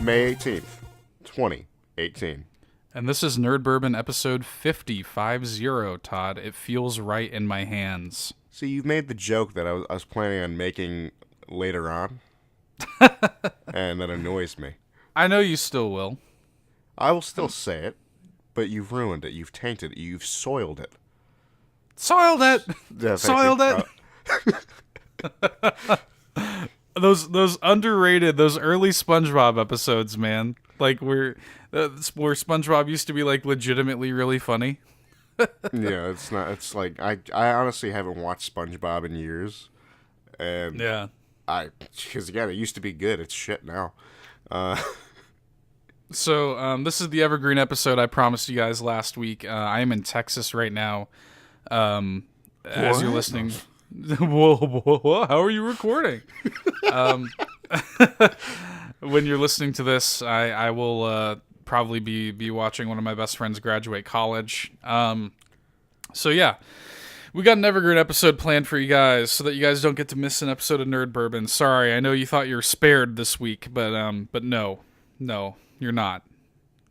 May 18th, 2018. And this is Nerd Bourbon episode 50, Todd. It feels right in my hands. See, you've made the joke that I was planning on making later on, and that annoys me. I know you still will. I will still say it, but you've ruined it. You've tainted it. You've soiled it. Soiled it! Yeah, Soiled it! Those underrated, those early SpongeBob episodes, man. Like where SpongeBob used to be like legitimately really funny. Yeah, it's not. It's like I honestly haven't watched SpongeBob in years, and yeah, because again it used to be good. It's shit now. So this is the evergreen episode I promised you guys last week. I am in Texas right now. As you're listening. Whoa, how are you recording? When you're listening to this, I will probably be watching one of my best friends graduate college. So yeah, we got an evergreen episode planned for you guys so that you guys don't get to miss an episode of Nerd Bourbon. Sorry, I know you thought you were spared this week, but no, you're not.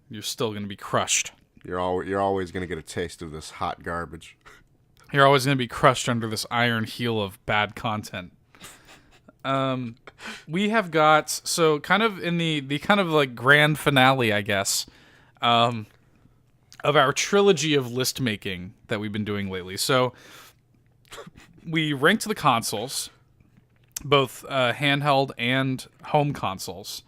You're still gonna be crushed. You're always gonna get a taste of this hot garbage. You're always going to be crushed under this iron heel of bad content. We have got, so kind of in the kind of like grand finale, I guess, of our trilogy of list making that we've been doing lately. So we ranked the consoles, both handheld and home consoles.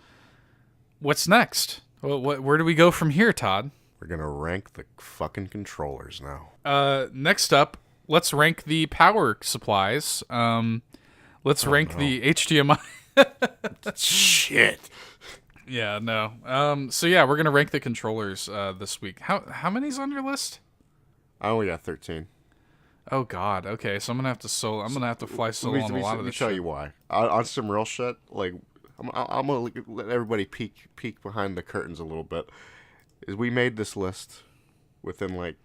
What's next? Where do we go from here, Todd? We're going to rank the fucking controllers now. Next up, let's rank the power supplies. Let's rank the HDMI. Shit. Yeah, no. So yeah, we're gonna rank the controllers this week. How many's on your list? I only got 13. Oh God. Okay, so I'm gonna have to fly solo on a lot of this. Let me tell you why. On some real shit, like I'm gonna let everybody peek behind the curtains a little bit. Is we made this list within like.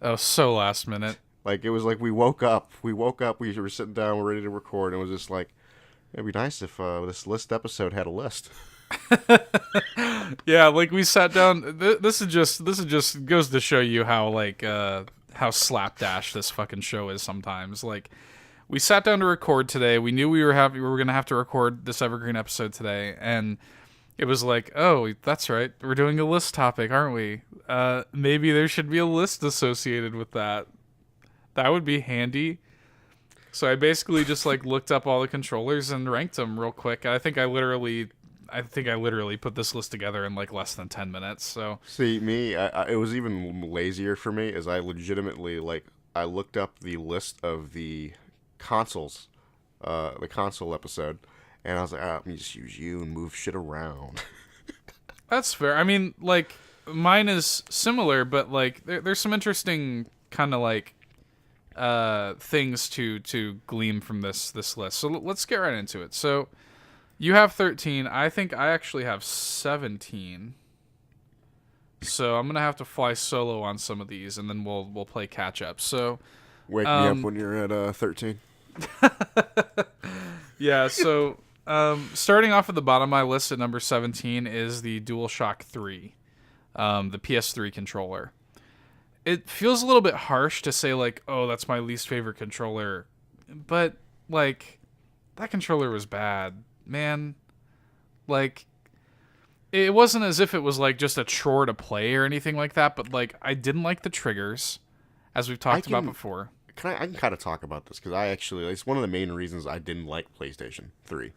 Oh, so last minute. Like, it was like we woke up, we were sitting down, we're ready to record, and it was just like, it'd be nice if this list episode had a list. Yeah, like we sat down, this is just goes to show you how, like, how slapdash this fucking show is sometimes. Like, we sat down to record today, we knew we were going to have to record this evergreen episode today, and it was like, oh, that's right, we're doing a list topic, aren't we? Maybe there should be a list associated with that. That would be handy. So I basically just like looked up all the controllers and ranked them real quick. I think I literally put this list together in like less than 10 minutes. So see, me, it was even lazier for me as I legitimately I looked up the list of the consoles, the console episode, and I was like, let me just use you and move shit around. That's fair. I mean, like mine is similar, but like there's some interesting kind of like things to glean from this list. So let's get right into it. So you have 13. I think I actually have 17. So I'm gonna have to fly solo on some of these, and then we'll play catch up. So wake me up when you're at 13. Yeah. So starting off at the bottom of my list at number 17 is the DualShock 3, the PS3 controller. It feels a little bit harsh to say, like, oh, that's my least favorite controller. But, like, that controller was bad. Man, like, it wasn't as if it was, like, just a chore to play or anything like that. But, like, I didn't like the triggers, as we've talked about before. I can kind of talk about this, because it's one of the main reasons I didn't like PlayStation 3.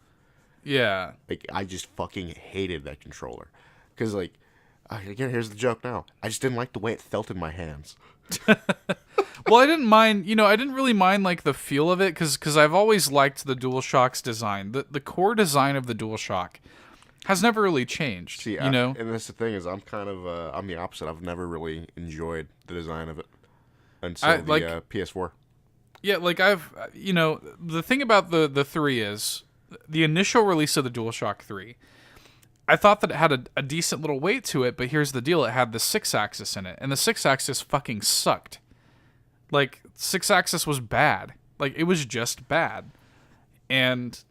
Yeah. Like, I just fucking hated that controller. Because, like, again, here's the joke now. I just didn't like the way it felt in my hands. Well, I didn't really mind, like, the feel of it, because I've always liked the DualShock's design. The core design of the DualShock has never really changed, See, you know? And that's the thing is, I'm kind of, I'm the opposite. I've never really enjoyed the design of it until the PS4. Yeah, like the thing about the 3 is the initial release of the DualShock 3. I thought that it had a decent little weight to it, but here's the deal: it had the 6-axis in it, and the 6-axis fucking sucked. Like 6-axis was bad. Like it was just bad, and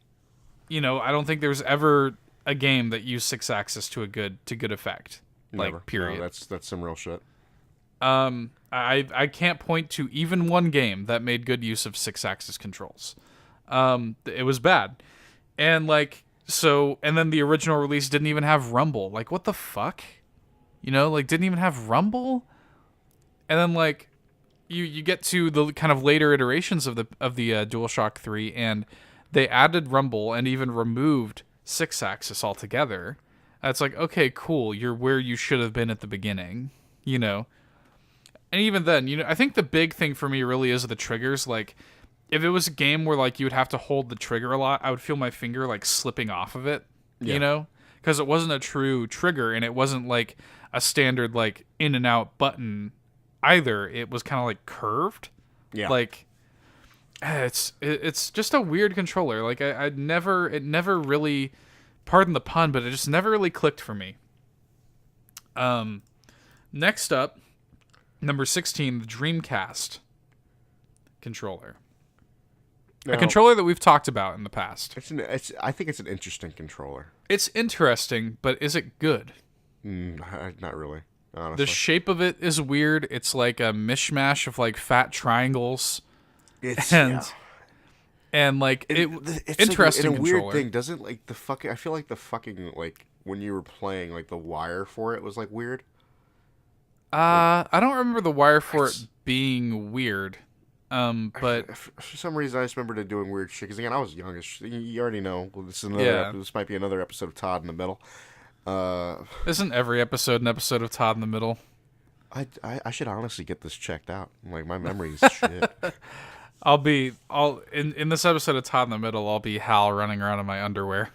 I don't think there's ever a game that used 6-axis to good effect. Never. Like period. No, that's some real shit. I can't point to even one game that made good use of 6-axis controls. It was bad. And and then the original release didn't even have rumble. Like what the fuck? Didn't even have rumble? And then you get to the kind of later iterations of the DualShock 3 and they added rumble and even removed 6-axis altogether. It's like, okay, cool. You're where you should have been at the beginning, And even then, I think the big thing for me really is the triggers. Like, if it was a game where, you would have to hold the trigger a lot, I would feel my finger, slipping off of it, Because it wasn't a true trigger, and it wasn't, a standard, in and out button either. It was kind of, curved. Yeah. It's just a weird controller. It never really, pardon the pun, but it just never really clicked for me. Next up, number 16, the Dreamcast controller. Now, a controller that we've talked about in the past. I think it's an interesting controller. It's interesting, but is it good? Not really, honestly. The shape of it is weird. It's like a mishmash of fat triangles. It's it's interesting a controller. weird thing. Doesn't the fucking? I feel like the fucking when you were playing the wire for it was weird. I don't remember the wire for it being weird. But for some reason I just remembered it doing weird shit. Because again, I was young as shit. You already know. Well, this is another. This might be another episode of Todd in the Middle. Isn't every episode an episode of Todd in the Middle? I should honestly get this checked out. My memory's shit. In this episode of Todd in the Middle, I'll be Hal running around in my underwear.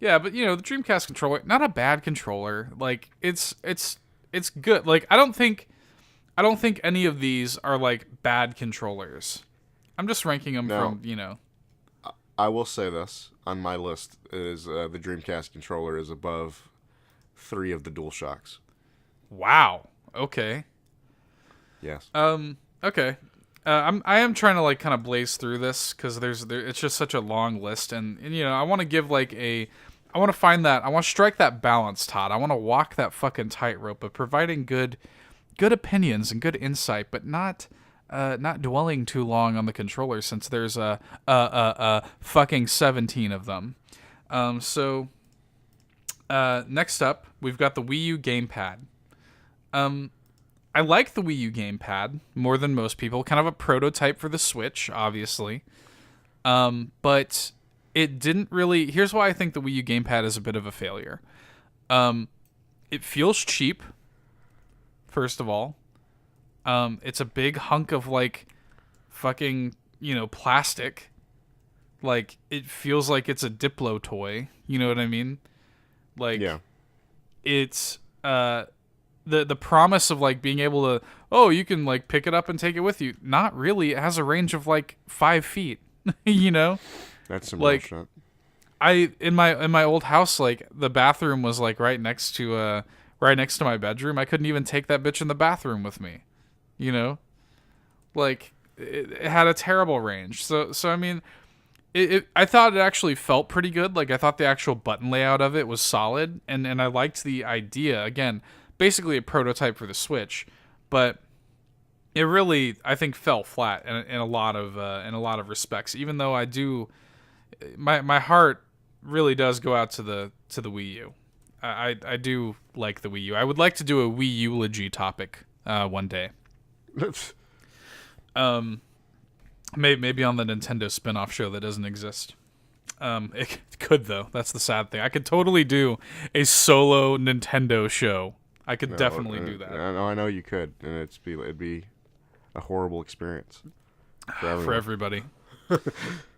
Yeah, but the Dreamcast controller, not a bad controller. It's good. I don't think any of these are bad controllers. I'm just ranking them from. I will say this on my list is the Dreamcast controller is above 3 of the DualShocks. Wow. Okay. Yes. Okay. I am trying to kind of blaze through this because it's just such a long list, and I want to give I want to find that, I want to strike that balance, Todd. I want to walk that fucking tightrope of providing good opinions and good insight, but not dwelling too long on the controller since there's a fucking 17 of them. So next up, we've got the Wii U gamepad. I like the Wii U gamepad more than most people. Kind of a prototype for the Switch, obviously. But it didn't really... Here's why I think the Wii U gamepad is a bit of a failure. It feels cheap, first of all. It's a big hunk of, fucking, plastic. It feels like it's a Diplo toy. You know what I mean? Yeah. It's... The promise of being able to, you can pick it up and take it with you. Not really. It has a range of 5 feet. That's some real shit. In my old house, the bathroom was right next to my bedroom. I couldn't even take that bitch in the bathroom with me. It had a terrible range. So I mean, I thought it actually felt pretty good. I thought the actual button layout of it was solid, and I liked the idea. Again, basically a prototype for the Switch, but it really, I think, fell flat in a lot of respects. Even though I do, my heart really does go out to the Wii U. I do like the Wii U. I would like to do a Wii eulogy topic one day. Maybe on the Nintendo spin-off show that doesn't exist. It could, though. That's the sad thing. I could totally do a solo Nintendo show. I could definitely do that. I know you could, and it'd be a horrible experience for everybody.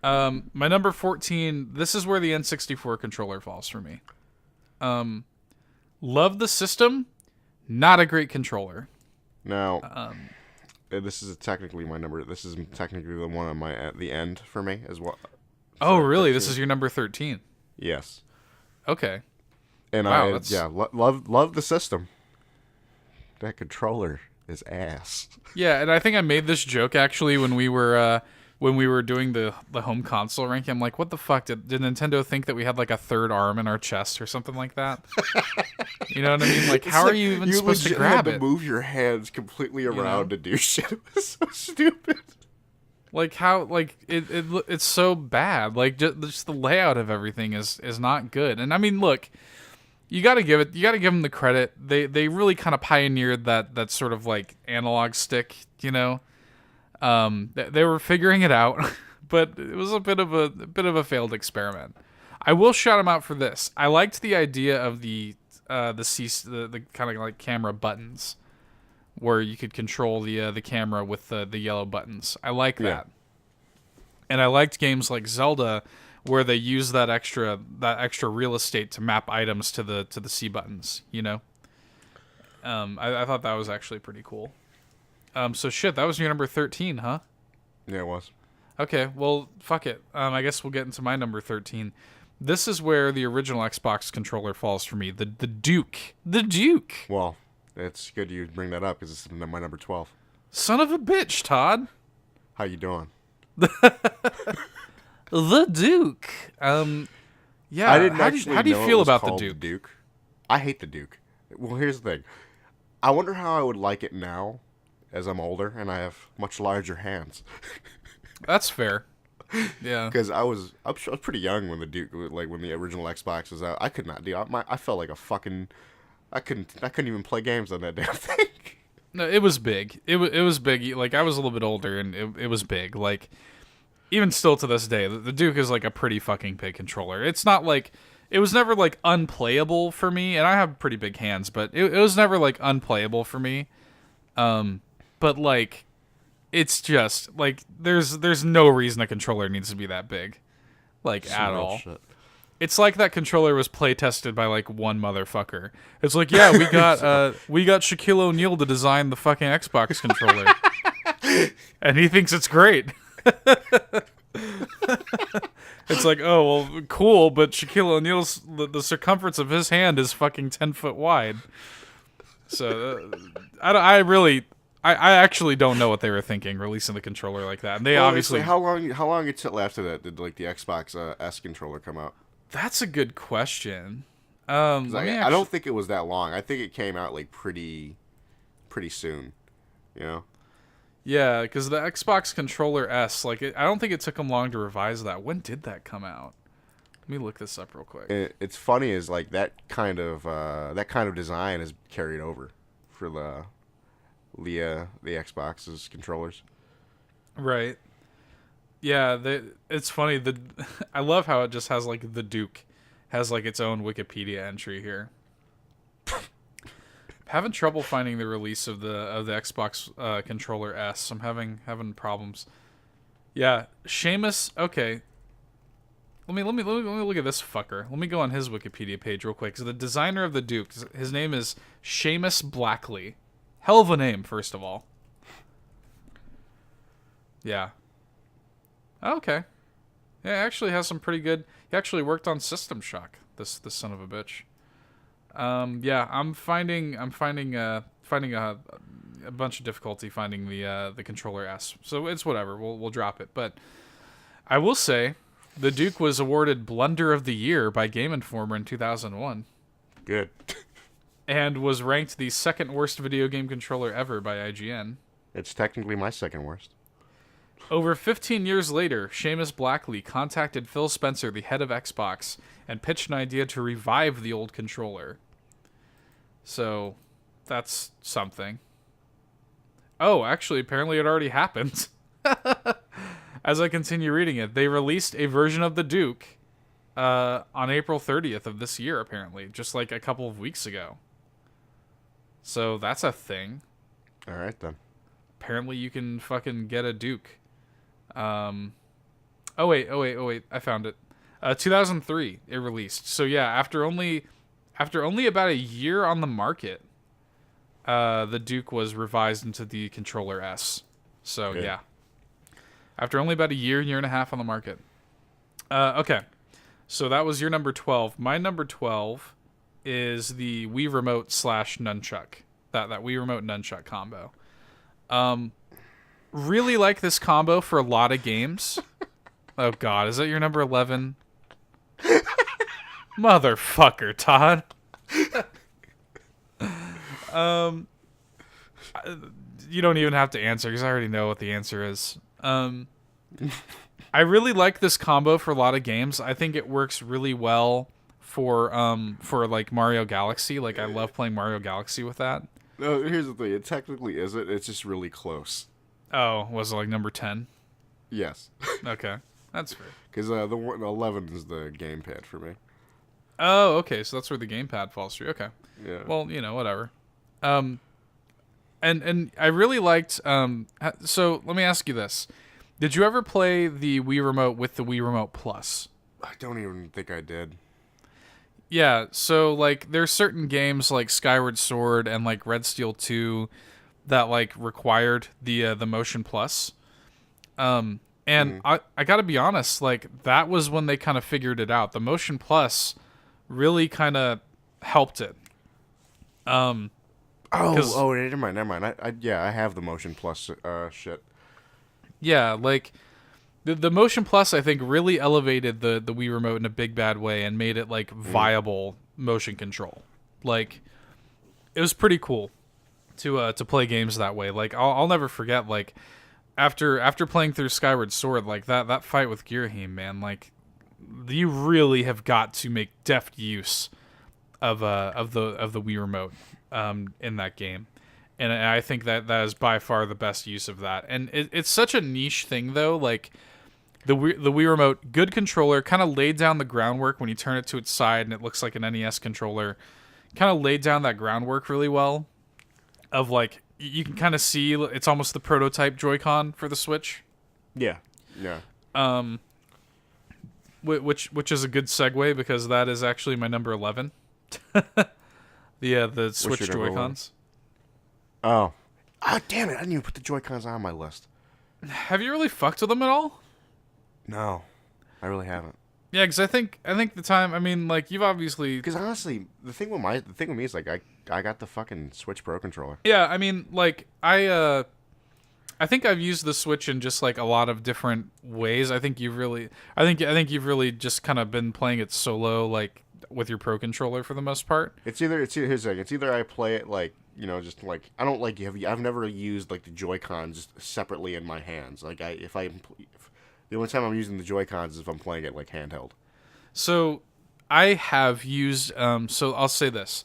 My number 14. This is where the N64 controller falls for me. Love the system, not a great controller. Now, this is technically my number. This is technically the one on my at the end for me as well. Oh, So, really? This 13. is your number 13. Yes. Okay. And Wow, I that's- love the system. That controller is ass. Yeah, and I think I made this joke actually when we were doing the home console ranking. I'm like, what the fuck did Nintendo think that we had like a third arm in our chest or something like that? You know what I mean? Like, how are you even supposed to legit grab had it? to move your hands completely around to do shit. It was so stupid. Like how it's so bad. Like just the layout of everything is not good. And I mean, look, you got to give them the credit. They really kind of pioneered that sort of like analog stick, you know. They were figuring it out, but it was a bit of a failed experiment. I will shout them out for this. I liked the idea of the kind of like camera buttons, where you could control the camera with the yellow buttons. I like that. Yeah. And I liked games like Zelda, where they use that extra real estate to map items to the C buttons. You know, I thought that was actually pretty cool. So shit, that was your number 13, huh? Yeah, it was. Okay, well, fuck it. I guess we'll get into my number 13. This is where the original Xbox controller falls for me. The Duke. The Duke. Well, it's good you bring that up because it's my number 12. Son of a bitch, Todd. How you doing? The Duke. Yeah. I didn't how actually do you know it feel was about the called Duke? Duke. I hate the Duke. Well, here's the thing. I wonder how I would like it now, as I'm older and I have much larger hands. That's fair. Yeah. Because I was pretty young when the Duke, like when the original Xbox was out. I could not do. I felt like a fucking. I couldn't even play games on that damn thing. No, it was big. It was big. Like, I was a little bit older, and it was big. Like, even still to this day, the Duke is like a pretty fucking big controller. It's not like it was never like unplayable for me, and I have pretty big hands, but it was never like unplayable for me. But like, it's just like there's no reason a controller needs to be that big, like at all. Shit. It's like that controller was play tested by like one motherfucker. It's like, yeah, we got Shaquille O'Neal to design the fucking Xbox controller, and he thinks it's great. It's like, oh well, cool, but Shaquille O'Neal's the circumference of his hand is fucking 10 foot wide. So I actually don't know what they were thinking releasing the controller like that. And they obviously how long until after that did like the Xbox S controller come out? That's a good question. I don't think it was that long. I think it came out like pretty soon. You know? Yeah, because the Xbox controller S, like, I don't think it took them long to revise that. When did that come out? Let me look this up real quick. It's funny is like that kind of design is carried over for the Xbox's controllers. Right. Yeah, it's funny. I love how it just has like the Duke has like its own Wikipedia entry here. Having trouble finding the release of the Xbox controller S. I'm having problems. Yeah, Seamus. Okay. Let me look at this fucker. Let me go on his Wikipedia page real quick. So the designer of the Duke, his name is Seamus Blackley. Hell of a name, first of all. Yeah. Okay. Yeah, he actually has some pretty good. He actually worked on System Shock. This son of a bitch. Yeah, I'm finding a bunch of difficulty finding the controller S. So it's whatever. We'll drop it. But I will say, the Duke was awarded Blunder of the Year by Game Informer in 2001. Good. And was ranked the second worst video game controller ever by IGN. It's technically my second worst. Over 15 years later, Seamus Blackley contacted Phil Spencer, the head of Xbox, and pitched an idea to revive the old controller. So, that's something. Oh, actually, apparently it already happened. As I continue reading it, they released a version of the Duke on April 30th of this year, apparently, just like a couple of weeks ago. So, that's a thing. All right, then. Apparently you can fucking get a Duke. Oh wait, I found it. 2003 it released. So yeah, after only about a year on the market, the Duke was revised into the Controller S. So yeah, after only about a year and a half on the market. Okay, so that was your number 12. My number 12 is the Wii Remote / Nunchuck. That Wii Remote Nunchuck combo. Really like this combo for a lot of games. Oh God, is that your number 11? Motherfucker, Todd. You don't even have to answer because I already know what the answer is. I really like this combo for a lot of games. I think it works really well for like Mario Galaxy. Like I love playing Mario Galaxy with that. No, here's the thing. It technically isn't. It's just really close. Oh, was it like number 10? Yes. Okay, that's fair. Because the 11 is the gamepad for me. Oh, okay. So that's where the gamepad falls through. Okay. Yeah. Well, whatever. And I really liked. So let me ask you this: did you ever play the Wii Remote with the Wii Remote Plus? I don't even think I did. Yeah. So like, there's certain games like Skyward Sword and like Red Steel 2 that like required the Motion Plus. And I gotta be honest, like that was when they kind of figured it out. The Motion Plus really kind of helped it. Never mind. I have the Motion Plus shit. Yeah, like the Motion Plus, I think, really elevated the Wii Remote in a big bad way and made it like viable motion control. Like it was pretty cool to play games that way. Like I'll never forget, like after playing through Skyward Sword, like that fight with Girahim, man, like you really have got to make deft use of the Wii Remote in that game, and I think that is by far the best use of that. And it's such a niche thing though. Like the Wii Remote, good controller, kind of laid down the groundwork when you turn it to its side and it looks like an NES controller. Kind of laid down that groundwork really well. Of like, you can kind of see it's almost the prototype Joy-Con for the Switch. Yeah. Which is a good segue because that is actually my number 11. the Switch Joy-Cons. Oh, damn it! I didn't even put the Joy-Cons on my list. Have you really fucked with them at all? No, I really haven't. Yeah, because I think the time. I mean, like you've obviously. Because honestly, the thing with me is like I got the fucking Switch Pro controller. Yeah, I mean, like I think I've used the Switch in just like a lot of different ways. I think you've really just kind of been playing it solo, like with your Pro controller for the most part. It's either I play it like, just like I don't like I've never used like the Joy-Cons just separately in my hands. Like the only time I'm using the Joy-Cons is if I'm playing it like handheld. So I have used so I'll say this.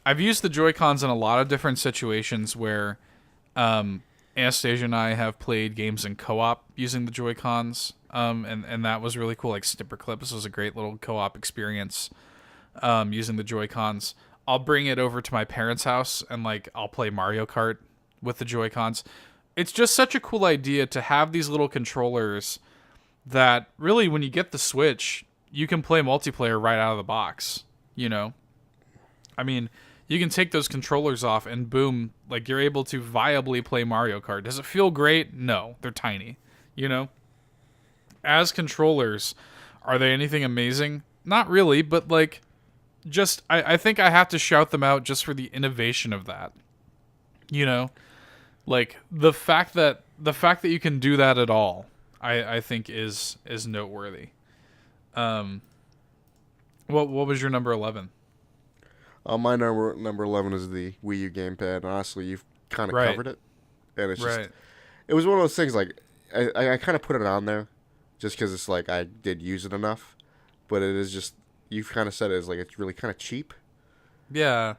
I've used the Joy-Cons in a lot of different situations where Anastasia and I have played games in co-op using the Joy-Cons, and that was really cool. Like Snipper Clips was a great little co-op experience using the Joy-Cons. I'll bring it over to my parents' house and like I'll play Mario Kart with the Joy-Cons. It's just such a cool idea to have these little controllers that really, when you get the Switch, you can play multiplayer right out of the box, I mean, you can take those controllers off and boom, like you're able to viably play Mario Kart. Does it feel great? No, they're tiny, As controllers, are they anything amazing? Not really, but like, just, I think I have to shout them out just for the innovation of that, Like the fact that you can do that at all, I think is noteworthy. What was your number 11? My number 11 is the Wii U gamepad. Honestly, you've kind of covered it, and it's just it was one of those things. Like I kind of put it on there just because it's like I did use it enough, but it is just you've kind of said it as like it's really kind of cheap. Yeah.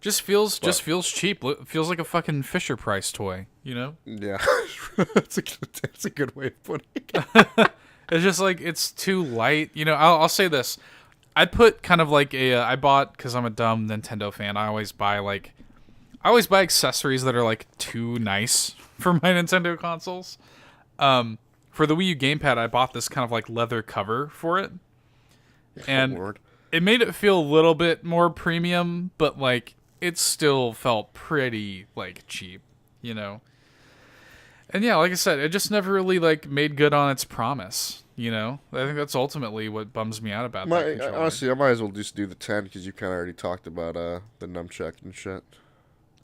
Just feels cheap. Feels like a fucking Fisher Price toy, Yeah, that's a good way of putting it. It's just like it's too light. I'll say this: I put kind of like I bought because I'm a dumb Nintendo fan. I always buy accessories that are like too nice for my Nintendo consoles. For the Wii U gamepad, I bought this kind of like leather cover for it, and it made it feel a little bit more premium, but like. it still felt pretty like cheap, you know. And yeah, like I said, it just never really like made good on its promise. You know, I think that's ultimately what bums me out about that controller. Honestly, I might as well just do the 10 because you kind of already talked about the nunchuck and shit.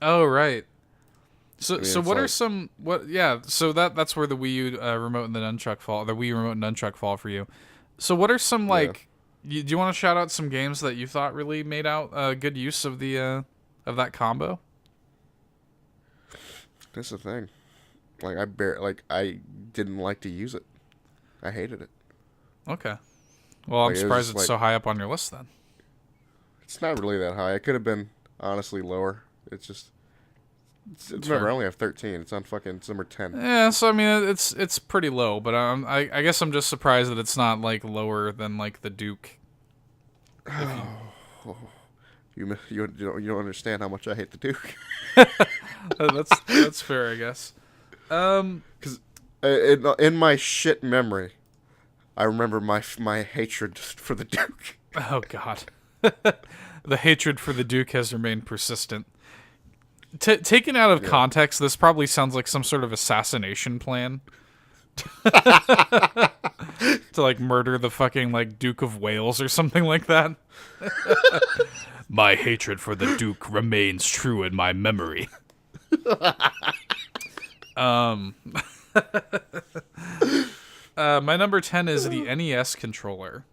Oh right. So I mean, so it's what are like- some what? Yeah. So that's where the Wii U remote and the nunchuck fall. The Wii remote and nunchuck fall for you. So what are some like? Do you want to shout out some games that you thought really made out good use of the of that combo? That's the thing. Like I didn't like to use it. I hated it. Okay. Well, I'm Like, it was surprised just it's so high up on your list then. It's not really that high. It could have been honestly lower. It's just. That's Remember, fair. I only have 13. It's on fucking it's number 10. Yeah, so I mean it's pretty low, but I guess I'm just surprised that it's not like lower than like the Duke. You don't understand how much I hate the Duke. That's fair, I guess. Because in my shit memory, I remember my hatred for the Duke. Oh God, the hatred for the Duke has remained persistent. Taken out of context, this probably sounds like some sort of assassination plan to like murder the fucking like Duke of Wales or something like that. My hatred for the Duke remains true in my memory. My number 10 is the NES controller.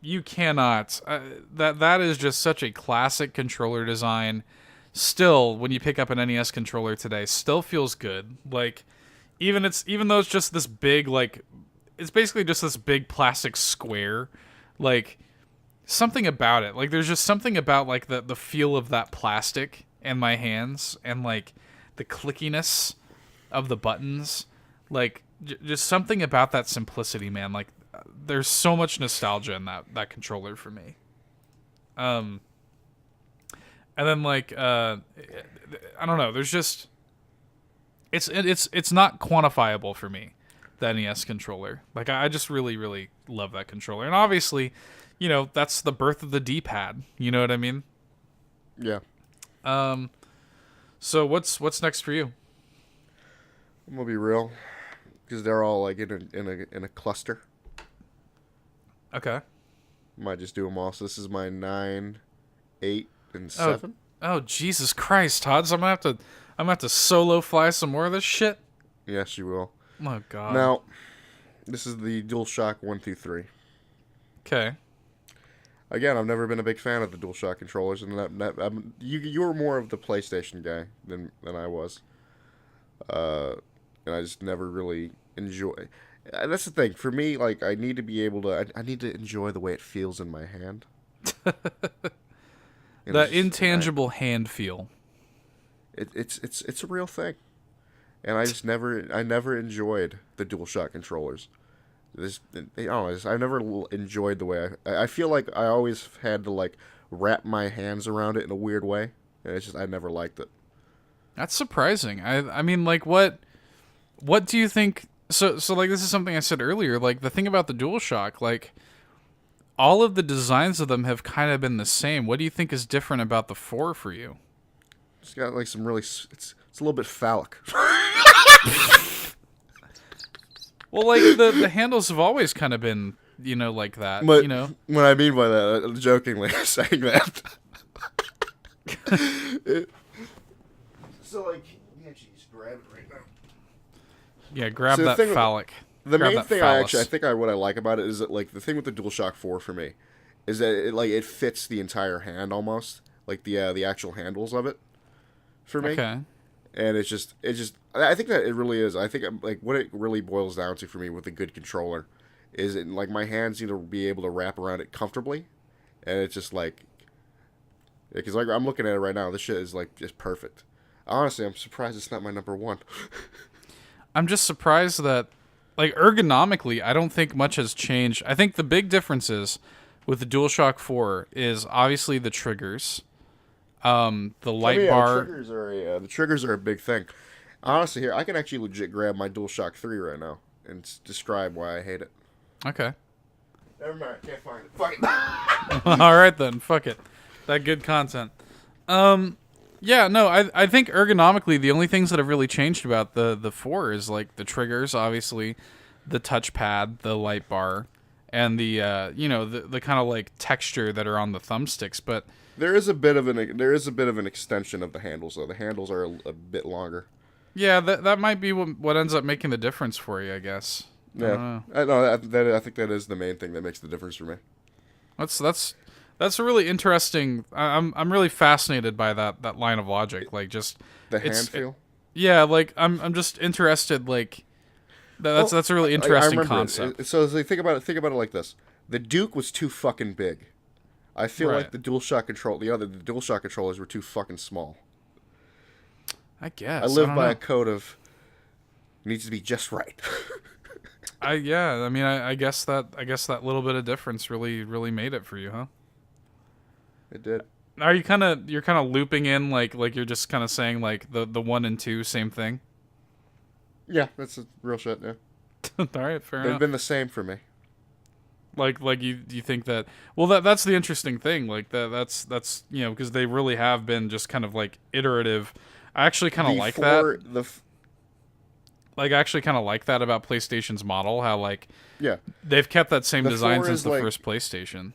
You cannot. That is just such a classic controller design. Still, when you pick up an NES controller today, still feels good. Like, even though it's just this big, like, it's basically just this big plastic square. Like, something about it. Like, there's just something about like the feel of that plastic in my hands and like the clickiness of the buttons. Like, just something about that simplicity, man. Like, there's so much nostalgia in that controller for me. And then like I don't know, there's just it's not quantifiable for me, the NES controller. Like I just really love that controller. And obviously, you know, that's the birth of the D-pad. You know what I mean? Yeah. So what's next for you? I'm gonna be real, because they're all like in a cluster. Okay. Might just do them all. So this is my 9, 8, and 7. Oh Jesus Christ, Todd! So I'm gonna have to solo fly some more of this shit. Yes, you will. Oh God. Now, this is the DualShock 1 through 3. Okay. Again, I've never been a big fan of the DualShock controllers, and you were more of the PlayStation guy than I was. And I just never really enjoy. That's the thing for me. Like, I need to be able to. I need to enjoy the way it feels in my hand. That intangible hand feel. It's a real thing, and I never enjoyed the DualShock controllers. I don't know. I never enjoyed the way I feel like I always had to like wrap my hands around it in a weird way, and it's just I never liked it. That's surprising. I mean, like, what do you think? So like, this is something I said earlier. Like, the thing about the DualShock, like, all of the designs of them have kind of been the same. What do you think is different about the 4 for you? It's got like some really. It's a little bit phallic. Well, like, the handles have always kind of been, you know, like that. But you know, what I mean by that, I'm jokingly saying that. So like, yeah, jeez, grab it right now. yeah. Grab So the that thing- phallic. The Grab main that thing phallus. what I like about it is that like the thing with the DualShock 4 for me is that it fits the entire hand almost, like the actual handles of it for me. Okay. And it's just I think that it really is. I think like what it really boils down to for me with a good controller is it, like my hands need to be able to wrap around it comfortably, and it's just like because like I'm looking at it right now, this shit is like just perfect. Honestly, I'm surprised it's not my number 1. I'm just surprised that, like, ergonomically, I don't think much has changed. I think the big differences with the DualShock 4 is obviously the triggers, the light bar. The triggers are a big thing. Honestly, here I can actually legit grab my DualShock 3 right now and describe why I hate it. Okay. Never mind, can't find it. Fuck it. All right then, fuck it. That good content. Yeah, no, I think ergonomically the only things that have really changed about the 4 is like the triggers, obviously, the touchpad, the light bar, and the the kind of like texture that are on the thumbsticks. But There is a bit of an extension of the handles though. The handles are a bit longer. yeah, that might be what ends up making the difference for you, I guess. Yeah, I think that is the main thing that makes the difference for me. That's a really interesting. I'm really fascinated by that line of logic. Like just The hand feel. yeah, like I'm just interested. Like that's a really interesting concept. So think about it like this: the Duke was too fucking big. I feel Right. like the DualShock controllers were too fucking small. I guess I live don't by know. a code of needs to be just right. I mean I guess that little bit of difference really made it for you, huh? It did. Are you you're kind of looping in like you're just kind of saying like the 1 and 2 same thing? Yeah, that's a real shit. Yeah, All right, fair they've enough. been the same for me. Like you think that well that's the interesting thing like that's because they really have been just kind of like iterative. I actually kind of like that. Like I actually kind of like that about PlayStation's model, how like Yeah, they've kept that same The design 4 since is the like- first PlayStation.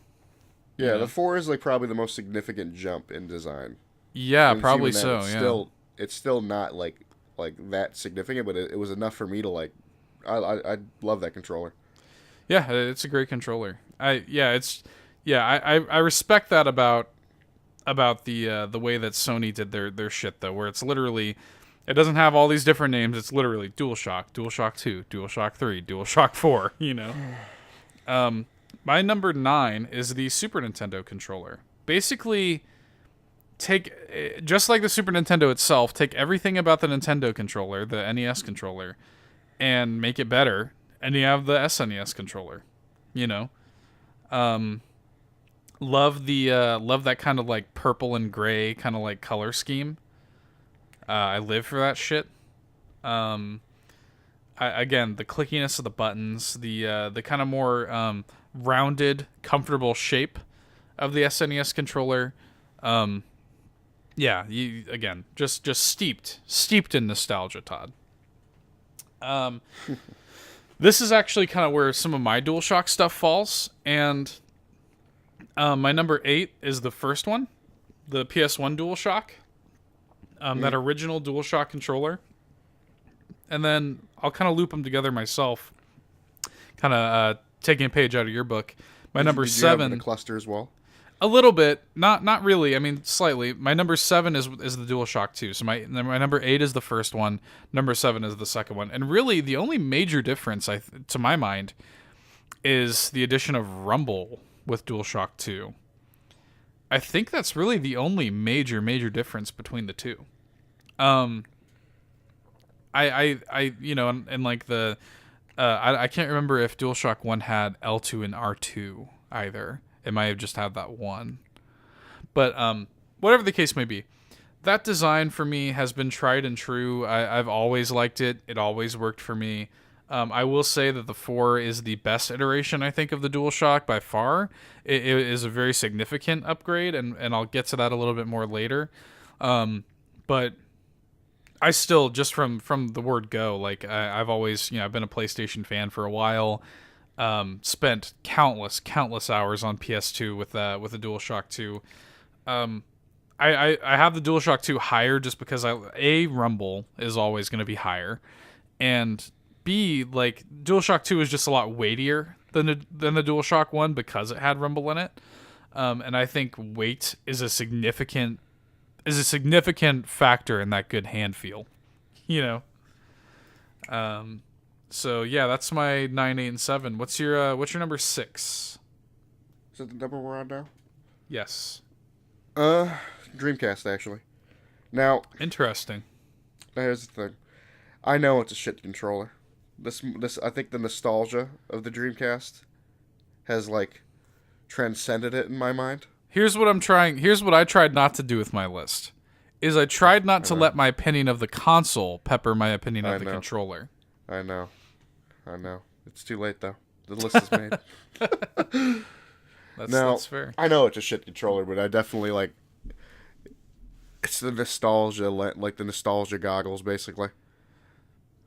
yeah. Yeah. The 4 is like probably the most significant jump in design. Yeah, And probably even so. then, Yeah. it's still not like that significant, but it was enough for me to like. I love that controller. Yeah, it's a great controller. I respect that about the way that Sony did their shit though, where it's literally it doesn't have all these different names. It's literally DualShock, DualShock 2, DualShock 3, DualShock 4, you know. My number 9 is the Super Nintendo controller. Basically take just like the Super Nintendo itself, take everything about the Nintendo controller, the NES controller, and make it better, and you have the SNES controller. You know, love that kind of like purple and gray kind of like color scheme. I live for that shit. Again, the clickiness of the buttons, the kind of more rounded, comfortable shape of the SNES controller. Yeah, you again just steeped in nostalgia, Todd. This is actually kind of where some of my DualShock stuff falls, and my number 8 is the first one, the PS1 DualShock, that original DualShock controller, and then I'll kind of loop them together myself, kind of taking a page out of your book. My number Did you have 7, the cluster as well? a little bit, not really. I mean, slightly. My number 7 is the DualShock 2. So my number 8 is the first one. Number 7 is the second one. And really, the only major difference, to my mind, is the addition of Rumble with DualShock 2. I think that's really the only major difference between the two. I and like the, I can't remember if DualShock 1 had L2 and R2 either. It might have just had that one. But whatever the case may be, that design for me has been tried and true. I've always liked it. It always worked for me. I will say that the 4 is the best iteration, I think, of the DualShock by far. It is a very significant upgrade, and I'll get to that a little bit more later. But I still, just from the word go, like I've always, I've been a PlayStation fan for a while. Spent countless hours on PS2 with the DualShock 2. I have the DualShock 2 higher just because Rumble is always going to be higher, and B, like DualShock 2 is just a lot weightier than the DualShock 1 because it had Rumble in it. And I think weight is a significant factor in that good hand feel. So yeah, that's my 9, 8, and 7. What's your number 6? Is that the number we're on now? Yes. Dreamcast actually. Now, Interesting. here's the thing. I know it's a shit controller. This I think the nostalgia of the Dreamcast has like transcended it in my mind. Here's what I tried not to do with my list. Is I tried not to let my opinion of the console pepper my opinion of the controller. I know. It's too late though. The list is made. That's fair. I know it's a shit controller, but I definitely like. It's the nostalgia, like the nostalgia goggles, basically.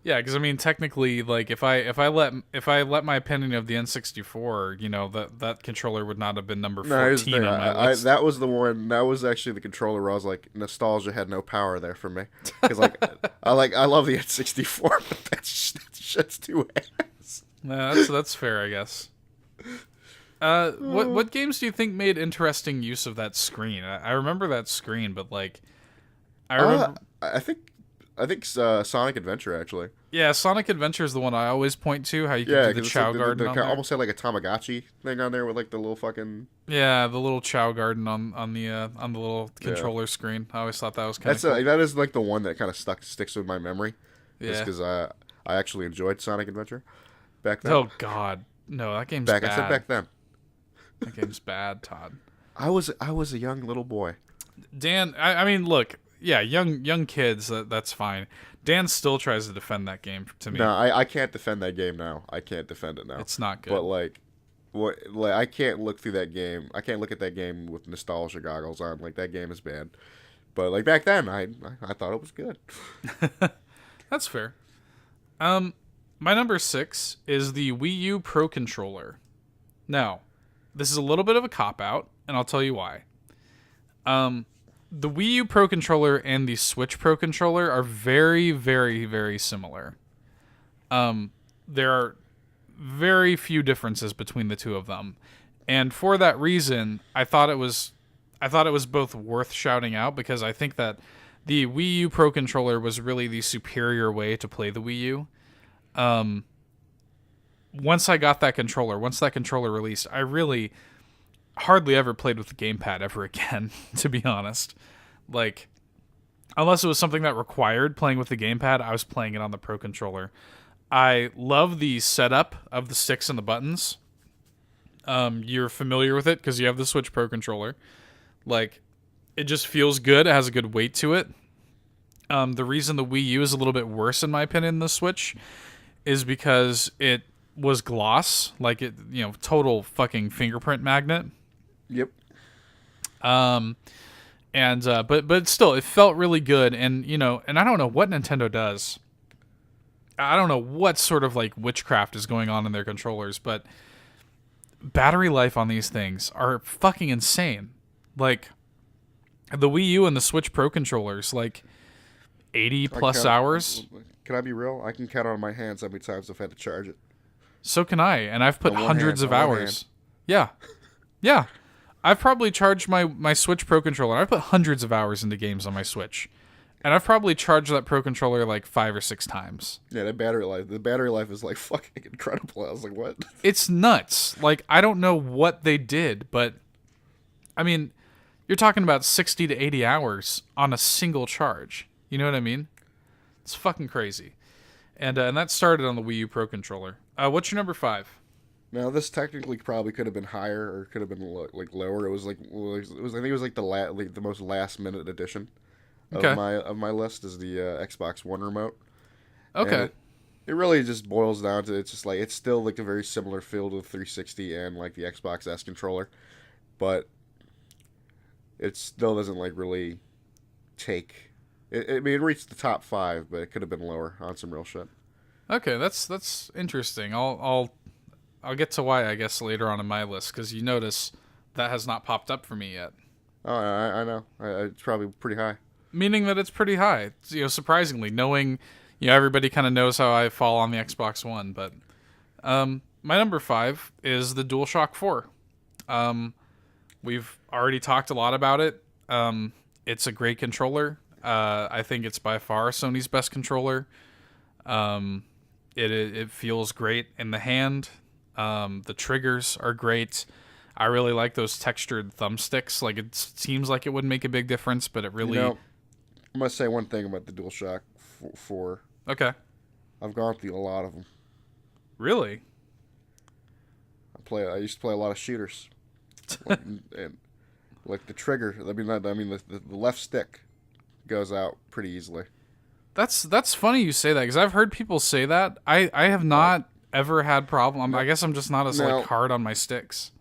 Yeah, because I mean, technically, like if I let my opinion of the N64, that controller would not have been number 14 on my list. That was the one. That was actually the controller where I was like, nostalgia had no power there for me, because like I love the N64, but that shit's too ass. Nah, that's fair, I guess. What games do you think made interesting use of that screen? I remember that screen, but like, I remember. I think Sonic Adventure, actually. Yeah, Sonic Adventure is the one I always point to. How you can do the Chow Garden on there. Almost had like a Tamagotchi thing on there with like the little fucking. Yeah, the little Chow Garden on the little controller screen. I always thought that was kind of cool. That is like the one that kind of sticks with my memory. Yeah, just because I actually enjoyed Sonic Adventure back then. Oh God, no, that game's bad. I said back then. That game's bad, Todd. I was a young little boy. Dan, I mean, look. Yeah, young kids, that's fine. Dan still tries to defend that game to me. No, I can't defend that game now. I can't defend it now. It's not good. But I can't look through that game. I can't look at that game with nostalgia goggles on. Like, that game is bad. But like back then, I thought it was good. That's fair. My number 6 is the Wii U Pro Controller. Now, this is a little bit of a cop-out, and I'll tell you why. The Wii U Pro Controller and the Switch Pro Controller are very, very, very similar. There are very few differences between the two of them. And for that reason, I thought it was both worth shouting out, because I think that the Wii U Pro Controller was really the superior way to play the Wii U. Once that controller released, I really hardly ever played with the gamepad ever again, to be honest. Like, unless it was something that required playing with the gamepad, I was playing it on the Pro Controller. I love the setup of the sticks and the buttons. You're familiar with it because you have the Switch Pro Controller. Like, it just feels good. It has a good weight to it. The reason the Wii U is a little bit worse, in my opinion, than the Switch is because it was gloss. Like, it, total fucking fingerprint magnet. Yep. But still, it felt really good, and and I don't know what Nintendo does. I don't know what sort of like witchcraft is going on in their controllers, but battery life on these things are fucking insane. Like, the Wii U and the Switch Pro controllers, like 80 plus hours. Can I be real? I can count on my hands how many times I've had to charge it. So can I, and I've put hundreds of hours. Yeah. I've probably charged my Switch Pro Controller. I've put hundreds of hours into games on my Switch. And I've probably charged that Pro Controller like 5 or 6 times. Yeah, the battery life is like fucking incredible. I was like, what? It's nuts. Like, I don't know what they did, but I mean, you're talking about 60 to 80 hours on a single charge. You know what I mean? It's fucking crazy. And that started on the Wii U Pro Controller. What's your number 5? Now, this technically probably could have been higher or could have been lower. It was like I think it was like the most last minute addition of my list is the Xbox One remote. Okay. It really just boils down to, it's just like, it's still like a very similar feel to the 360 and like the Xbox S controller, but it still doesn't like really take. I mean, it reached the top 5, but it could have been lower on some real shit. Okay, that's interesting. I'll get to why, I guess, later on in my list, because you notice that has not popped up for me yet. Oh, I know. It's probably pretty high. Meaning that it's pretty high. Surprisingly, knowing, everybody kind of knows how I fall on the Xbox One. But my number 5 is the DualShock 4. We've already talked a lot about it. It's a great controller. I think it's by far Sony's best controller. It feels great in the hand. The triggers are great. I really like those textured thumbsticks. Like, it seems like it would make a big difference, but it really... I must say one thing about the DualShock 4. Okay. I've gone through a lot of them. Really? I used to play a lot of shooters. and like the trigger, the left stick goes out pretty easily. That's funny you say that, because I've heard people say that. I have not ever had problem. I guess I'm just not as like hard on my sticks.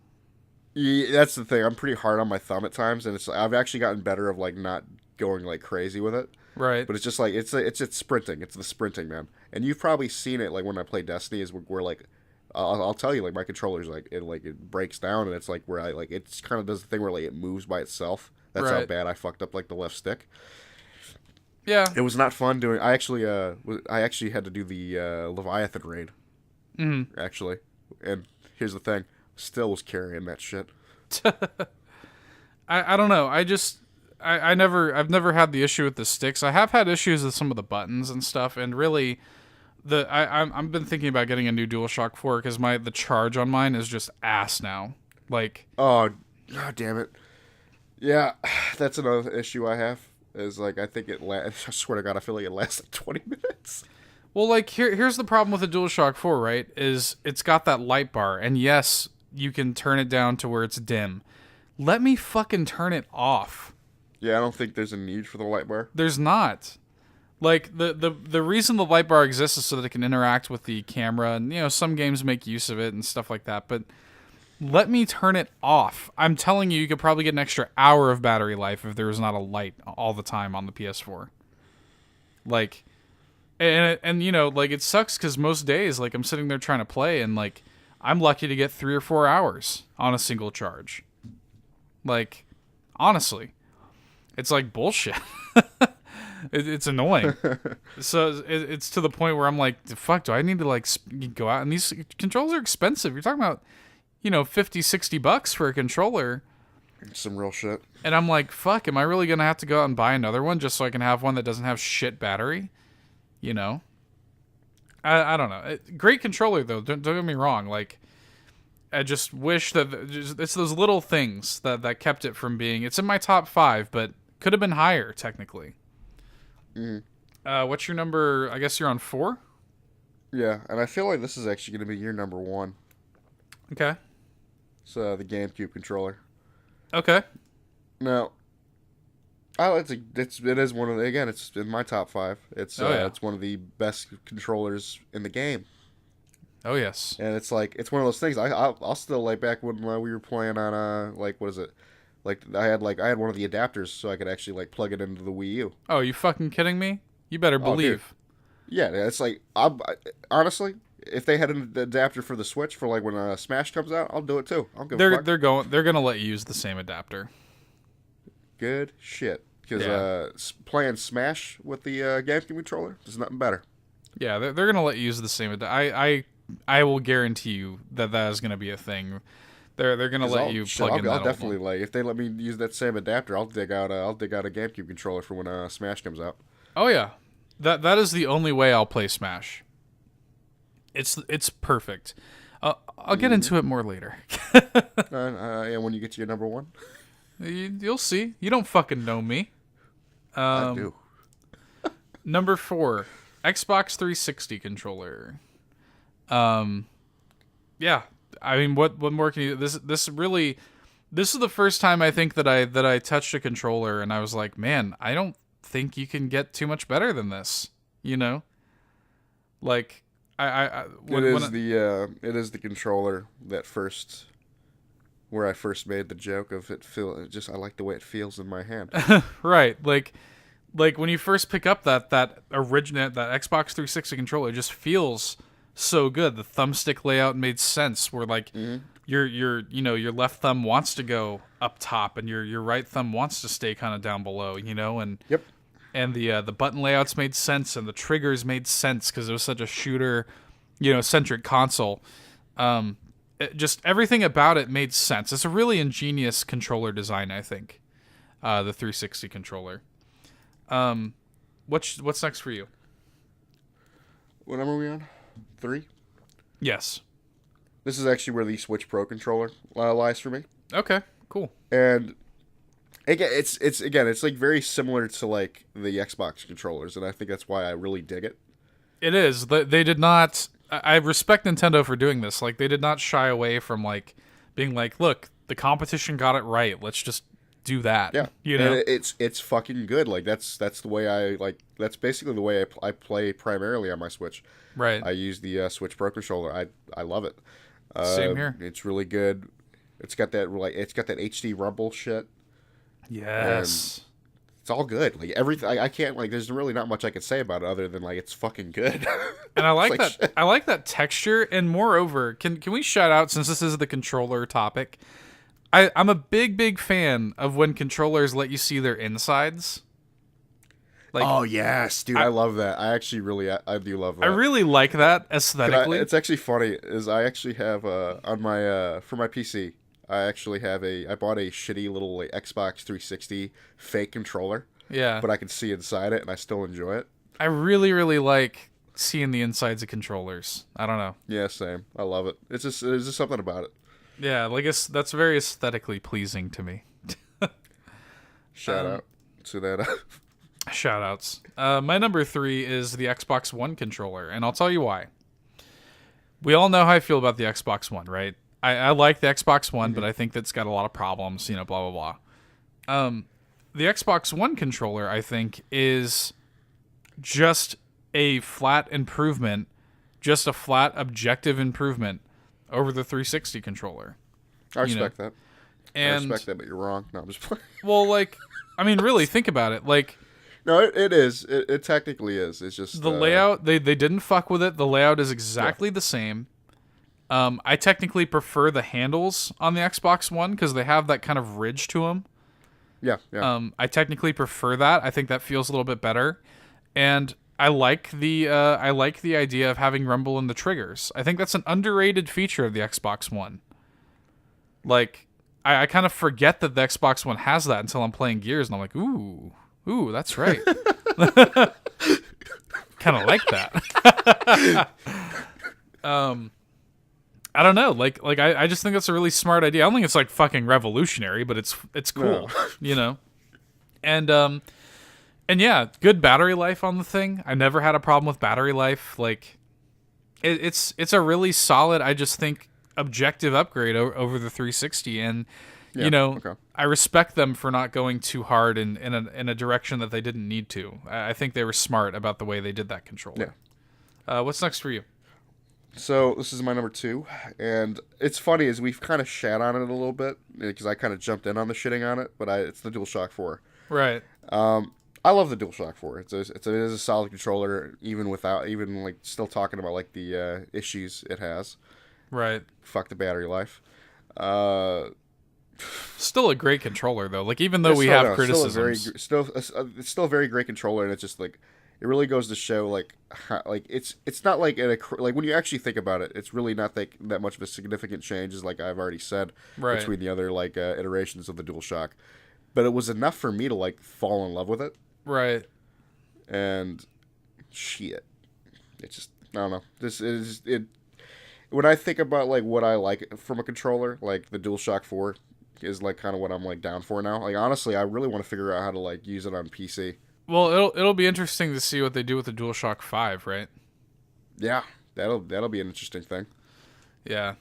Yeah, that's the thing. I'm pretty hard on my thumb at times, and I've actually gotten better of like not going like crazy with it. Right. But it's just like it's sprinting. It's the sprinting, man. And you've probably seen it like when I play Destiny is where like I'll tell you like my controller's like it breaks down and it's like where I like it's kind of does the thing where like it moves by itself. That's how Right. bad I fucked up like the left stick. Yeah. It was not fun doing. I actually had to do the Leviathan raid actually. And here's the thing, still was carrying that shit. I don't know. I've never had the issue with the sticks. I have had issues with some of the buttons and stuff, and really, I've been thinking about getting a new DualShock 4 because the charge on mine is just ass now. Like, Oh, god damn it. Yeah, that's another issue I have. Is like I think I swear to God, I feel like it lasts like 20 minutes. well, like here's the problem with the DualShock 4, right? Is it's got that light bar, and yes, you can turn it down to where it's dim. Let me fucking turn it off. Yeah, I don't think there's a need for the light bar. There's not. Like the reason the light bar exists is so that it can interact with the camera, and some games make use of it and stuff like that. But let me turn it off. I'm telling you, you could probably get an extra hour of battery life if there was not a light all the time on the PS4. Like, and like it sucks because most days, like I'm sitting there trying to play, and like I'm lucky to get 3 or 4 hours on a single charge. Like, honestly, it's like bullshit. It's annoying. So it's to the point where I'm like, fuck, do I need to like go out? And these controllers are expensive. You're talking about, $50-$60 for a controller. Some real shit. And I'm like, fuck, am I really going to have to go out and buy another one just so I can have one that doesn't have shit battery? I don't know. Great controller, though. Don't get me wrong. Like, I just wish that it's those little things that kept it from being. It's in my top 5, but could have been higher, technically. What's your number? I guess you're on 4? Yeah, and I feel like this is actually going to be your number 1. Okay. It's the GameCube controller. Okay. Now, it is one of the, again, it's in my top 5. It's it's one of the best controllers in the game. Oh yes. And it's like it's one of those things. I'll still like back when we were playing on like what is it? Like I had one of the adapters so I could actually like plug it into the Wii U. Oh, you fucking kidding me? You better believe. Yeah, it's like honestly, if they had an adapter for the Switch for like when Smash comes out, I'll do it too. I'll give a fuck. They're gonna let you use the same adapter. Good shit. Because playing Smash with the GameCube controller, there's nothing better. Yeah, they're gonna let you use the same adapter. I will guarantee you that is gonna be a thing. They're gonna let you plug in that. I'll definitely like if they let me use that same adapter, I'll dig out a GameCube controller for when Smash comes out. Oh yeah, that is the only way I'll play Smash. It's perfect. I'll get into it more later. Yeah, when you get to your number 1, you'll see. You don't fucking know me. I do. Number 4, Xbox 360 controller. Yeah. I mean, what more can you? This is the first time I think that I touched a controller and I was like, man, I don't think you can get too much better than this. Like it is the controller where I first made the joke of I like the way it feels in my hand. Right, like when you first pick up that Xbox 360 controller, it just feels so good. The thumbstick layout made sense. Where like your left thumb wants to go up top, and your right thumb wants to stay kind of down below. And yep. And the button layouts made sense, and the triggers made sense because it was such a shooter, centric console. Just everything about it made sense. It's a really ingenious controller design, I think. The 360 controller. What's next for you? What number are we on? 3? Yes. This is actually where the Switch Pro controller lies for me. Okay, cool. And again, it's like very similar to like the Xbox controllers, and I think that's why I really dig it. It is. They did not. I respect Nintendo for doing this. Like, they did not shy away from like being like, look, the competition got it right. Let's just do that. Yeah, and it's fucking good. Like that's the way that's basically the way I play primarily on my Switch. Right. I use the Switch Pro controller. I love it. Same here. It's really good. It's got that HD rumble shit. Yes. It's all good. Like everything, I can't like. There's really not much I could say about it other than like it's fucking good. And I like that. shit. I like that texture. And moreover, can we shout out, since this is the controller topic? I'm a big fan of when controllers let you see their insides. Like, Oh yes, dude, I love that. I actually really, I do love that. I really like that aesthetically. It's actually funny. Is I actually have on my for my PC. I bought a shitty little like, Xbox 360 fake controller. Yeah. But I can see inside it, and I still enjoy it. I really like seeing the insides of controllers. I don't know. Yeah, same. I love it. There's just something about it. Yeah, like that's very aesthetically pleasing to me. Shout out to that. Shout outs. My number 3 is the Xbox One controller, and I'll tell you why. We all know how I feel about the Xbox One, right? I like the Xbox One, but I think that's got a lot of problems, blah, blah, blah. The Xbox One controller, I think, is just a flat improvement, just a flat objective improvement over the 360 controller. I respect that. And, I respect that, but you're wrong. No, I'm just playing. Well, like, I mean, really, think about it. Like, no, it is. It technically is. It's just the layout. They didn't fuck with it. The layout is exactly the same. I technically prefer the handles on the Xbox One because they have that kind of ridge to them. Yeah. I technically prefer that. I think that feels a little bit better, and I like the idea of having rumble in the triggers. I think that's an underrated feature of the Xbox One. Like, I kind of forget that the Xbox One has that until I'm playing Gears, and I'm like, ooh, that's right. Kind of like that. I don't know. Like I just think that's a really smart idea. I don't think it's like fucking revolutionary, but it's cool, And yeah, good battery life on the thing. I never had a problem with battery life. Like it's a really solid, I just think, objective upgrade over the 360, and I respect them for not going too hard in a direction that they didn't need to. I think they were smart about the way they did that controller. Yeah. What's next for you? So this is my number 2, and it's funny as we've kind of shat on it a little bit because I kind of jumped in on the shitting on it, but it's the DualShock 4. Right. I love the DualShock 4. It is a solid controller, even like still talking about like the issues it has. Right. Fuck the battery life. Still a great controller though. Like even though we have criticisms, it's still a very great controller, and it's just like it really goes to show like how, like it's not like like when you actually think about it, it's really not that much of a significant change, as like I've already said, between the other like iterations of the DualShock, but it was enough for me to like fall in love with it. Right. And shit, it's just I don't know. This is it. When I think about like what I like from a controller, like the DualShock 4 is like kind of what I'm like down for now. Like honestly, I really want to figure out how to like use it on PC. Well, it'll be interesting to see what they do with the DualShock 5, right? Yeah, that'll be an interesting thing. Yeah.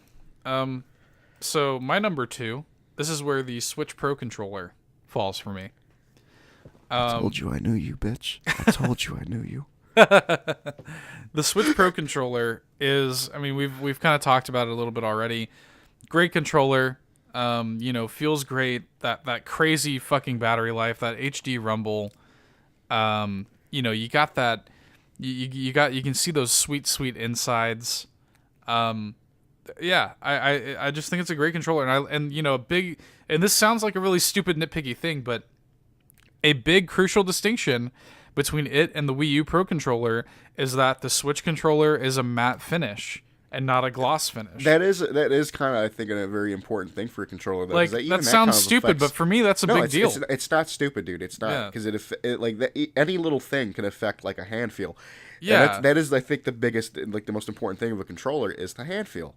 So my number 2, this is where the Switch Pro controller falls for me. I told you I knew you, bitch. I told you I knew you. The Switch Pro controller is, I mean, we've kind of talked about it a little bit already. Great controller. Feels great. That crazy fucking battery life, that HD rumble. You got that. You can see those sweet insides. Yeah, I just think it's a great controller, and this sounds like a really stupid nitpicky thing, but a big crucial distinction between it and the Wii U Pro controller is that the Switch controller is a matte finish and not a gloss finish. That is kind of, I think, a very important thing for a controller. Though, like that sounds stupid, but for me, that's a big deal. It's not stupid, dude. It's not, because any little thing can affect like a hand feel. Yeah, and that is, I think, the biggest, like the most important thing of a controller is the hand feel,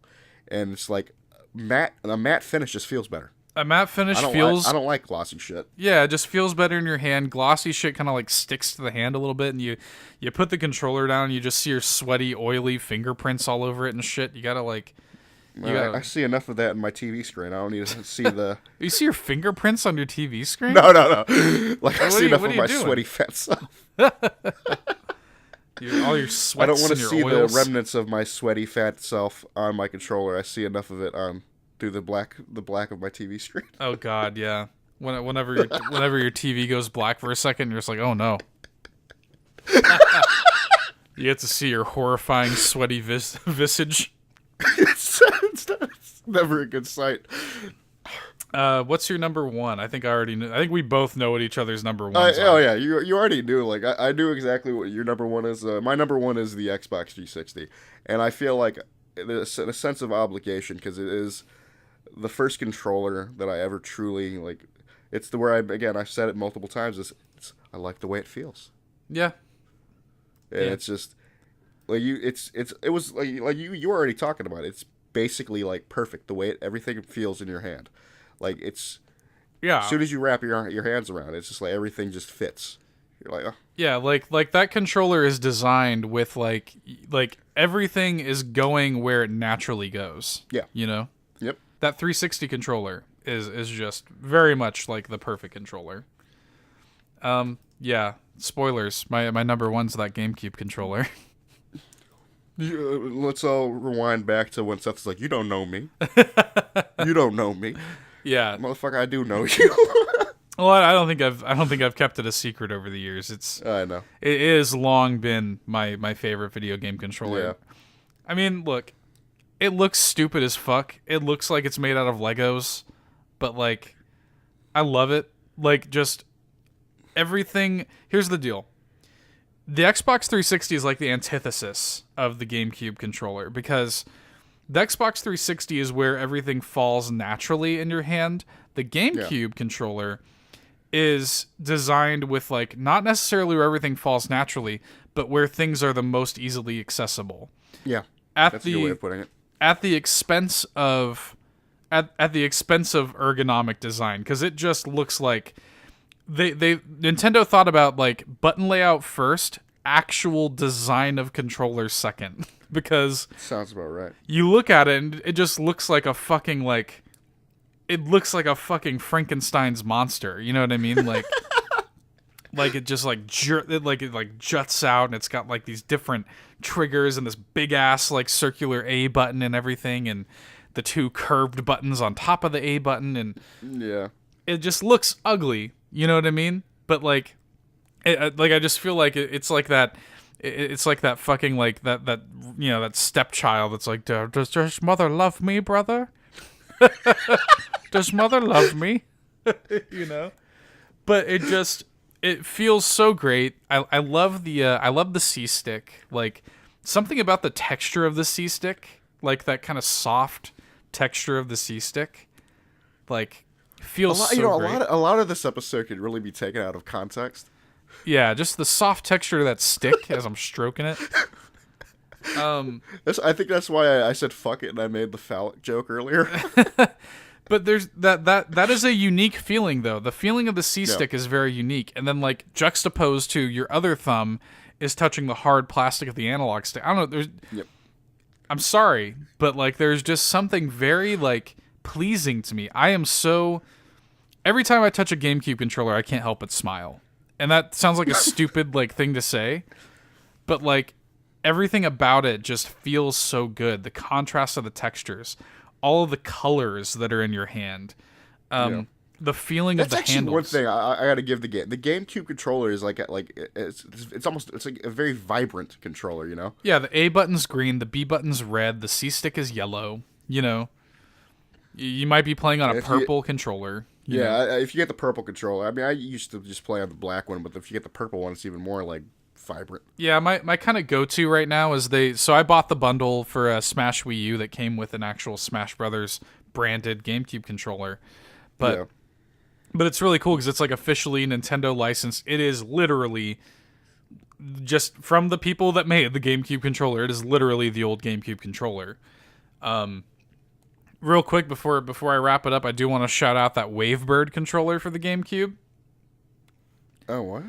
and it's like a matte finish just feels better. A matte finish feels... I don't like glossy shit. Yeah, it just feels better in your hand. Glossy shit kind of like sticks to the hand a little bit, and you put the controller down and you just see your sweaty, oily fingerprints all over it and shit. You gotta like... I see enough of that in my TV screen. I don't need to see the... You see your fingerprints on your TV screen? No. Like, I see enough of my sweaty fat self. All your sweats. I don't want to see oils. the remnants of my sweaty fat self on my controller. I see enough of it on through the black of my TV screen. Oh God, yeah. Whenever your TV goes black for a second, you're just like, oh no. You get to see your horrifying, sweaty visage. It's never a good sight. What's your number one? I think I already knew. I think we both know what each other's number ones are. Oh yeah, you already knew. Like I knew exactly what your number one is. My number one is the Xbox 360, and I feel like there's a sense of obligation because it is the first controller that I ever truly like. It's the where I've said it multiple times. I like the way it feels. Yeah. And it's just like it was like you were already talking about it. It's basically like perfect the way everything feels in your hand. Like it's as soon as you wrap your hands around it, it's just like everything just fits. You're like, oh. Yeah, like that controller is designed with like everything is going where it naturally goes. Yeah. You know? Yep. That 360 controller is just very much like the perfect controller. Yeah. Spoilers. My number one's that GameCube controller. Let's all rewind back to when Seth's like, "You don't know me. You don't know me." Yeah, motherfucker, I do know you. Well, I don't think I've kept it a secret over the years. I know it has long been my favorite video game controller. Yeah. I mean, look, it looks stupid as fuck. It looks like it's made out of Legos, but like, I love it. Like, just everything. Here's the deal. The Xbox 360 is like the antithesis of the GameCube controller because the Xbox 360 is where everything falls naturally in your hand. The GameCube controller is designed with like not necessarily where everything falls naturally, but where things are the most easily accessible. Yeah. That's a good way of putting it. At the expense of ergonomic design, because it just looks like Nintendo thought about like button layout first, actual design of controllers second. Because sounds about right. You look at it and it just looks like a fucking Frankenstein's monster. You know what I mean? Like like it just like it juts out and it's got like these different triggers and this big ass like circular A button and everything and the two curved buttons on top of the A button and it just looks ugly. You know what I mean? But like, I just feel like it's like that. It's like that fucking like that that stepchild that's like, does mother love me, brother? Does mother love me? You know. But it feels so great. I love the C stick. Like something about the texture of the C stick, like that kind of soft texture of the C stick, like. Feels great. A lot of this episode could really be taken out of context. Yeah, just the soft texture of that stick as I'm stroking it. I think that's why I said fuck it and I made the phallic joke earlier. But there's that is a unique feeling though. The feeling of the C stick is very unique, and then like juxtaposed to your other thumb is touching the hard plastic of the analog stick. I don't know. I'm sorry, but like there's just something very like pleasing to me. Every time I touch a GameCube controller, I can't help but smile. And that sounds like a stupid like thing to say, but like everything about it just feels so good. The contrast of the textures, all of the colors that are in your hand, the feeling of the handles. That's actually one thing I got to give the game. The GameCube controller is like it's like a very vibrant controller, you know? Yeah, the A button's green, the B button's red, the C stick is yellow. You know, you might be playing on a purple controller. If you get the purple controller, I mean, I used to just play on the black one, but if you get the purple one, it's even more like vibrant. Yeah, my kind of go-to right now is so I bought the bundle for a Smash Wii U that came with an actual Smash Brothers branded GameCube controller, but it's really cool because it's like officially Nintendo licensed. It is literally just from the people that made the GameCube controller. It is literally the old GameCube controller. Real quick before I wrap it up, I do want to shout out that Wavebird controller for the GameCube. Oh, what?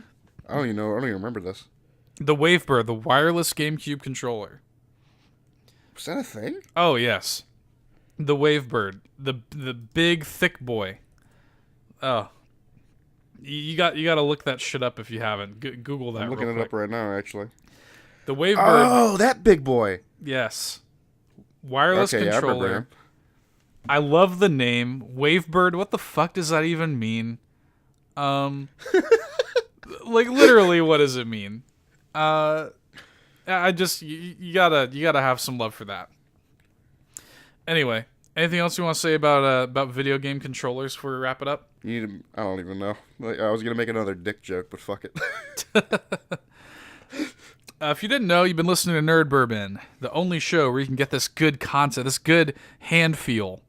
I don't even remember this. The Wavebird, the wireless GameCube controller. Was that a thing? Oh, yes. The Wavebird, the big thick boy. Oh. You got to look that shit up if you haven't. Google that. I'm looking it up right now, actually. The Wavebird. Oh, that big boy. Yes. Wireless controller. I love the name Wavebird. What the fuck does that even mean? Like literally, what does it mean? I just you gotta have some love for that. Anyway, anything else you want to say about video game controllers before we wrap it up? I don't even know. Like, I was gonna make another dick joke, but fuck it. If you didn't know, you've been listening to Nerd Bourbon, the only show where you can get this good content, this good hand feel.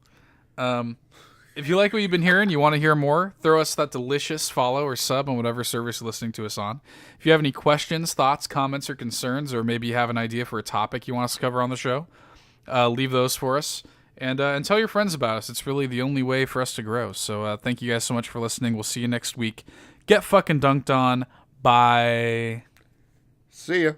If you like what you've been hearing, you want to hear more, throw us that delicious follow or sub on whatever service you're listening to us on. If you have any questions, thoughts, comments, or concerns, or maybe you have an idea for a topic you want us to cover on the show, leave those for us. And tell your friends about us. It's really the only way for us to grow. So thank you guys so much for listening. We'll see you next week. Get fucking dunked on. Bye. See ya.